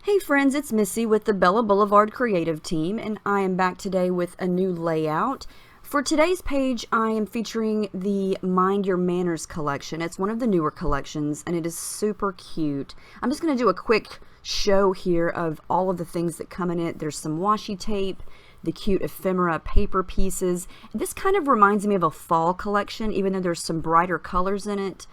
Hey friends, it's Missy with the Bella Boulevard Creative Team, and I am back today with a new layout. For today's page, I am featuring the Mind Your Manners collection. It's one of the newer collections, and it is super cute. I'm just going to do a quick show here of all of the things that come in it. There's some washi tape, the cute ephemera paper pieces. This kind of reminds me of a fall collection, even though there's some brighter colors in it.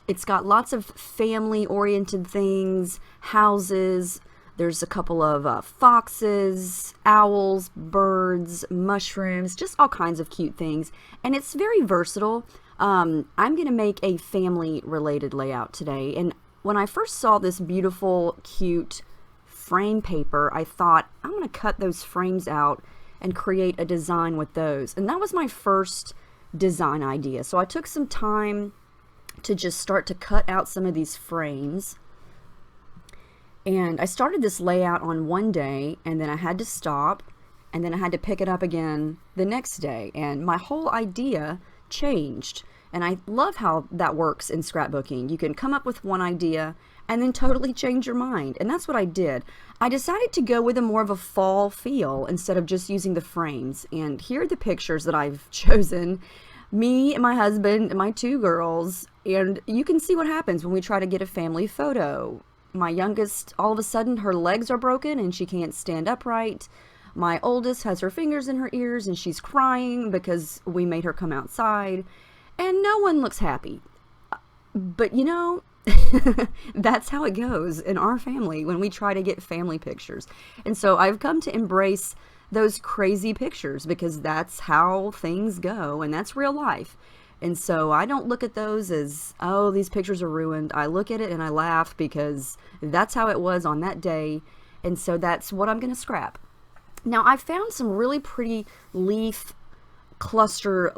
It's got lots of family-oriented things, houses. There's a couple of foxes, owls, birds, mushrooms, just all kinds of cute things. And it's very versatile. I'm going to make a family-related layout today. And when I first saw this beautiful, cute frame paper, I thought, I'm going to cut those frames out and create a design with those. And that was my first design idea. So I took some time to just start to cut out some of these frames, and I started this layout on one day, and then I had to stop, and then I had to pick it up again the next day, and my whole idea changed. And I love how that works in scrapbooking. You can come up with one idea and then totally change your mind, and that's what I did. I decided to go with a more of a fall feel instead of just using the frames, and here are the pictures that I've chosen. Me and my husband and my two girls, and you can see what happens when we try to get a family photo. My youngest, all of a sudden her legs are broken and she can't stand upright. My oldest has her fingers in her ears and she's crying because we made her come outside, and no one looks happy. But you know, that's how it goes in our family when we try to get family pictures. And so I've come to embrace those crazy pictures because that's how things go, and that's real life. And so I don't look at those as, oh, these pictures are ruined. I look at it and I laugh because that's how it was on that day, and so that's what I'm going to scrap. Now, I found some really pretty leaf cluster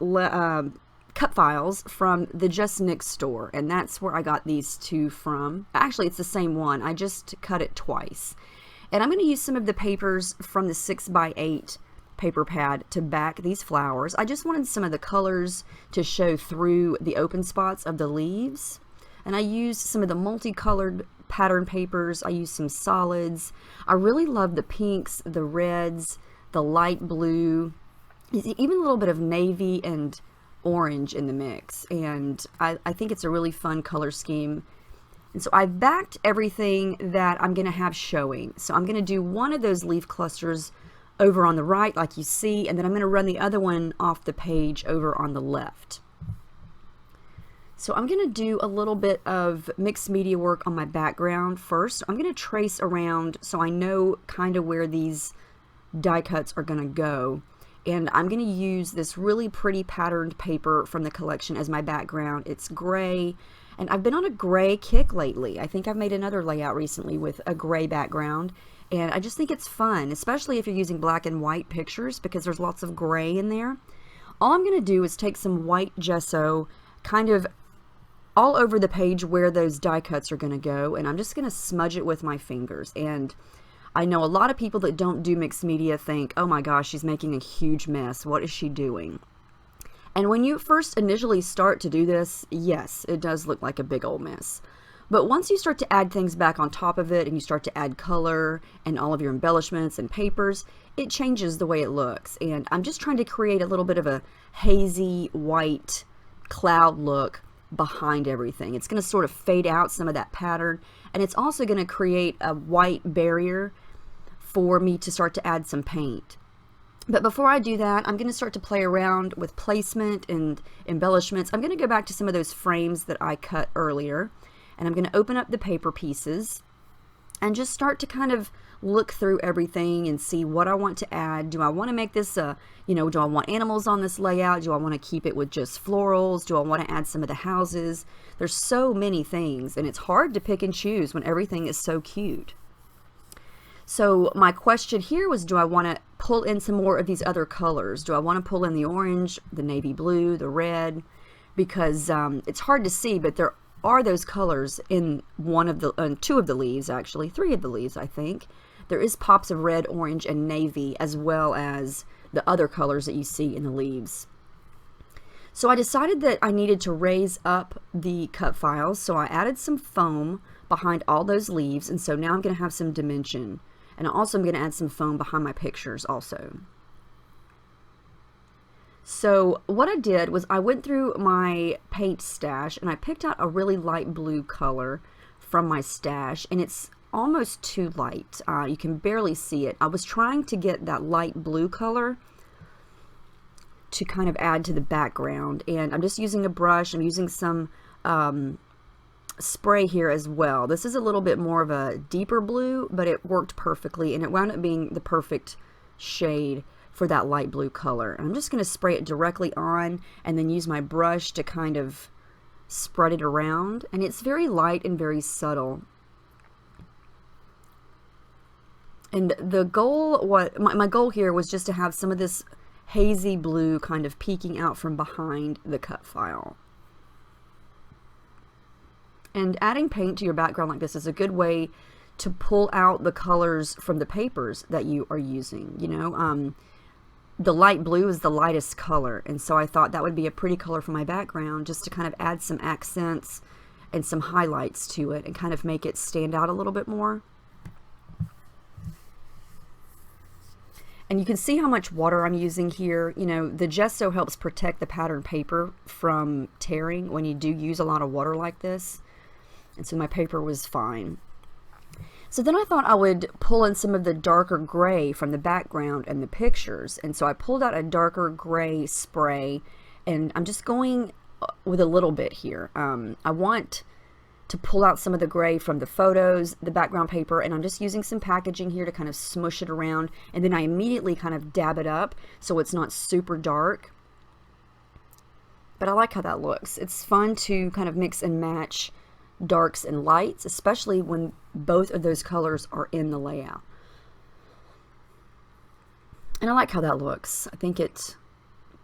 cut files from the Just Nick store, and that's where I got these two from. Actually, it's the same one. I just cut it twice. And I'm going to use some of the papers from the 6x8 paper pad to back these flowers. I just wanted some of the colors to show through the open spots of the leaves. And I used some of the multicolored pattern papers. I used some solids. I really love the pinks, the reds, the light blue, even a little bit of navy and orange in the mix. And I think it's a really fun color scheme. And so I've backed everything that I'm going to have showing. So I'm going to do one of those leaf clusters over on the right like you see, and then I'm going to run the other one off the page over on the left. So I'm going to do a little bit of mixed media work on my background first. I'm going to trace around so I know kind of where these die cuts are going to go. And I'm going to use this really pretty patterned paper from the collection as my background. It's gray. And I've been on a gray kick lately. I think I've made another layout recently with a gray background, and I just think it's fun, especially if you're using black and white pictures because there's lots of gray in there. All I'm going to do is take some white gesso kind of all over the page where those die cuts are going to go, and I'm just going to smudge it with my fingers. And I know a lot of people that don't do mixed media think, oh my gosh, she's making a huge mess. What is she doing? And when you first initially start to do this, yes, it does look like a big old mess. But once you start to add things back on top of it and you start to add color and all of your embellishments and papers, it changes the way it looks. And I'm just trying to create a little bit of a hazy white cloud look behind everything. It's going to sort of fade out some of that pattern, and it's also going to create a white barrier for me to start to add some paint. But before I do that, I'm going to start to play around with placement and embellishments. I'm going to go back to some of those frames that I cut earlier, and I'm going to open up the paper pieces and just start to kind of look through everything and see what I want to add. Do I want to make this do I want animals on this layout? Do I want to keep it with just florals? Do I want to add some of the houses? There's so many things, and it's hard to pick and choose when everything is so cute. So my question here was, do I want to pull in some more of these other colors? Do I want to pull in the orange, the navy blue, the red? Because it's hard to see, but there are those colors in two of the leaves, actually, 3 of the leaves, I think. There is pops of red, orange, and navy, as well as the other colors that you see in the leaves. So I decided that I needed to raise up the cut files, so I added some foam behind all those leaves, and so now I'm going to have some dimension. And also I'm going to add some foam behind my pictures also. So what I did was I went through my paint stash and I picked out a really light blue color from my stash, and it's almost too light. You can barely see it. I was trying to get that light blue color to kind of add to the background, and I'm just using a brush. I'm using some spray here as well. This is a little bit more of a deeper blue, but it worked perfectly, and it wound up being the perfect shade for that light blue color. I'm just going to spray it directly on and then use my brush to kind of spread it around, and it's very light and very subtle. And the goal, my goal here was just to have some of this hazy blue kind of peeking out from behind the cut file. And adding paint to your background like this is a good way to pull out the colors from the papers that you are using. You know, the light blue is the lightest color, and so I thought that would be a pretty color for my background, just to kind of add some accents and some highlights to it and kind of make it stand out a little bit more. And you can see how much water I'm using here. You know, the gesso helps protect the pattern paper from tearing when you do use a lot of water like this. And so my paper was fine. So then I thought I would pull in some of the darker gray from the background and the pictures. And so I pulled out a darker gray spray, and I'm just going with a little bit here. I want to pull out some of the gray from the photos, the background paper, and I'm just using some packaging here to kind of smush it around, and then I immediately kind of dab it up so it's not super dark. But I like how that looks. It's fun to kind of mix and match darks and lights, especially when both of those colors are in the layout. And I like how that looks. I think it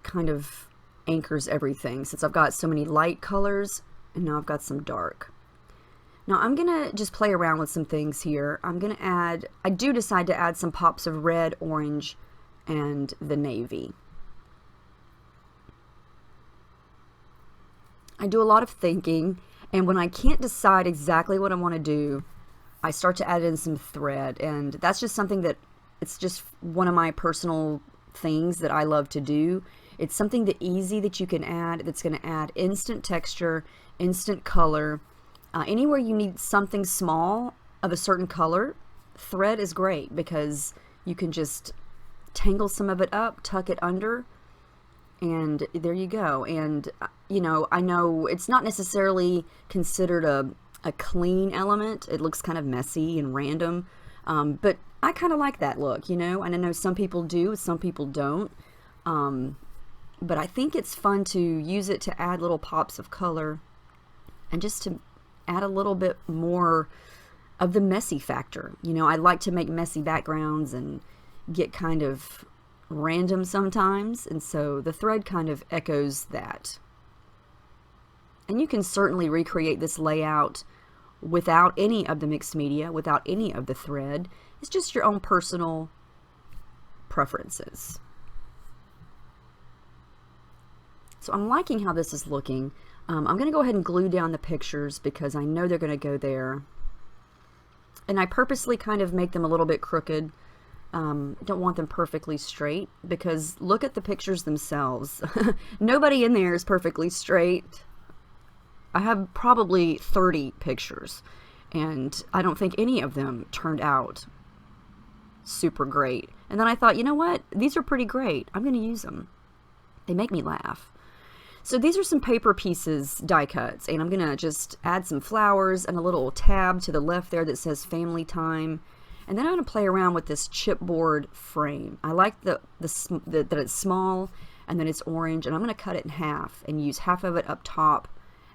kind of anchors everything, since I've got so many light colors and now I've got some dark. Now I'm gonna just play around with some things here. I'm gonna add, I do decide to add some pops of red, orange, and the navy. I do a lot of thinking, and when I can't decide exactly what I want to do, I start to add in some thread, and that's just something that, it's just one of my personal things that I love to do. It's something easy that you can add, that's going to add instant texture, instant color. Anywhere you need something small of a certain color, thread is great, because you can just tangle some of it up, tuck it under, and there you go. And you know, I know it's not necessarily considered a clean element. It looks kind of messy and random, but I kind of like that look, you know, and I know some people do, some people don't, but I think it's fun to use it to add little pops of color and just to add a little bit more of the messy factor. You know, I like to make messy backgrounds and get kind of random sometimes, and so the thread kind of echoes that. And you can certainly recreate this layout without any of the mixed media, without any of the thread. It's just your own personal preferences. So I'm liking how this is looking. I'm going to go ahead and glue down the pictures because I know they're going to go there. And I purposely kind of make them a little bit crooked. Don't want them perfectly straight, because look at the pictures themselves. Nobody in there is perfectly straight. I have probably 30 pictures, and I don't think any of them turned out super great. And then I thought, you know what? These are pretty great. I'm going to use them. They make me laugh. So these are some paper pieces, die cuts, and I'm going to just add some flowers and a little tab to the left there that says family time. And then I'm going to play around with this chipboard frame. I like that it's small and then it's orange, and I'm going to cut it in half and use half of it up top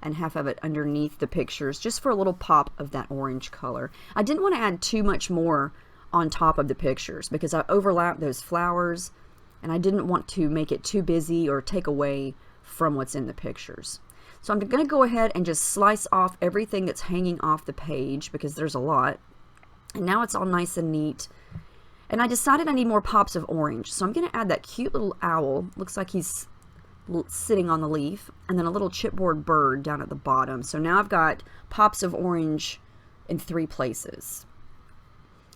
and half of it underneath the pictures, just for a little pop of that orange color. I didn't want to add too much more on top of the pictures because I overlapped those flowers, and I didn't want to make it too busy or take away from what's in the pictures. So I'm going to go ahead and just slice off everything that's hanging off the page, because there's a lot. And now it's all nice and neat. And I decided I need more pops of orange, so I'm going to add that cute little owl. Looks like he's sitting on the leaf, and then a little chipboard bird down at the bottom. So now I've got pops of orange in 3 places.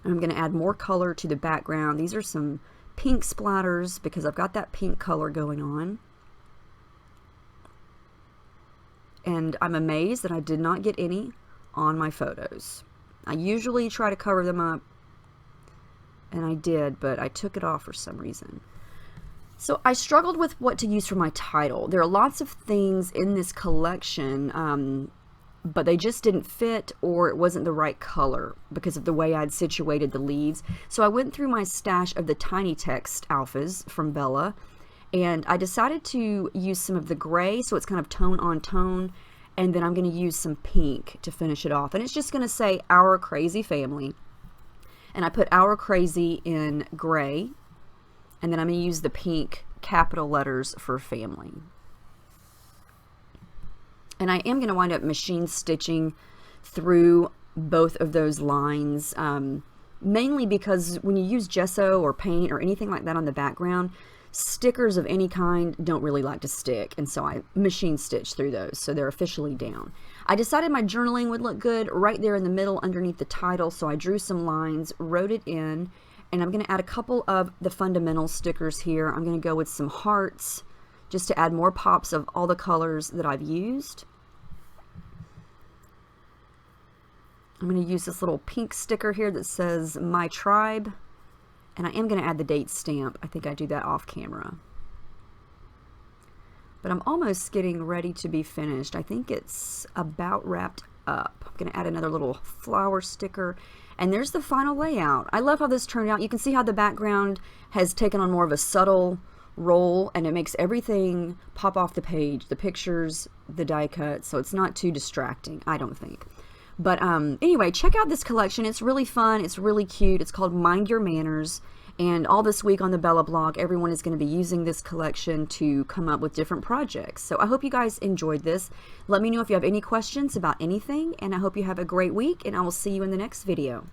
And I'm going to add more color to the background. These are some pink splatters because I've got that pink color going on. And I'm amazed that I did not get any on my photos. I usually try to cover them up, and I did, but I took it off for some reason. So I struggled with what to use for my title. There are lots of things in this collection, but they just didn't fit, or it wasn't the right color because of the way I'd situated the leaves. So I went through my stash of the tiny text alphas from Bella, and I decided to use some of the gray, so it's kind of tone on tone, and then I'm going to use some pink to finish it off. And it's just going to say Our Crazy Family. And I put Our Crazy in gray, and then I'm going to use the pink capital letters for family. And I am going to wind up machine stitching through both of those lines, mainly because when you use gesso or paint or anything like that on the background, stickers of any kind don't really like to stick, and so I machine stitch through those, so they're officially down. I decided my journaling would look good right there in the middle underneath the title, so I drew some lines, wrote it in, and I'm going to add a couple of the fundamental stickers here. I'm going to go with some hearts just to add more pops of all the colors that I've used. I'm going to use this little pink sticker here that says My Tribe. And I am going to add the date stamp. I think I do that off camera. But I'm almost getting ready to be finished. I think it's about wrapped up. I'm going to add another little flower sticker. And there's the final layout. I love how this turned out. You can see how the background has taken on more of a subtle role, and it makes everything pop off the page. The pictures, the die cuts, so it's not too distracting, I don't think. But anyway, check out this collection. It's really fun. It's really cute. It's called Mind Your Manners. And all this week on the Bella blog, everyone is going to be using this collection to come up with different projects. So I hope you guys enjoyed this. Let me know if you have any questions about anything. And I hope you have a great week. And I will see you in the next video.